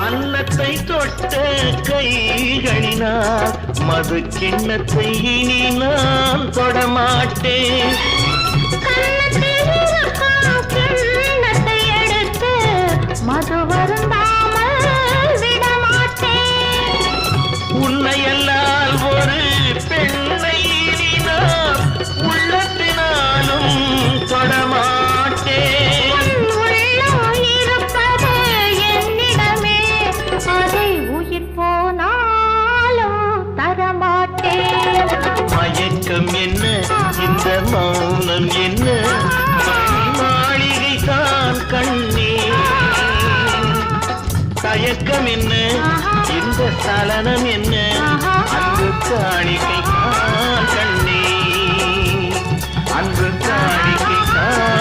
அன்னத்தை தொட்ட கைகளினால் மது கிண்ணத்தை இனி நான் தொடமாட்டேன். மது வருந்தாமல் விடமாட்டேன். உன்னையல்லால் ஒரு பெண்ணை இனி நான் உள்ளத்தினாலும் தொடமாட்டேன். உள்ளம் இருப்பது என்னிடமே, அதை உயிர் போனாலும் தரமாட்டேன். மயக்கம் என்ன, இந்த மௌனம் என்ன, மாளிகை தான் கண்ணே. தயக்கம் என்ன, இந்த சலனம் என்ன, அன்பு காணிக்கை தான் கண்ணே, அன்பு காணிக்கை தான்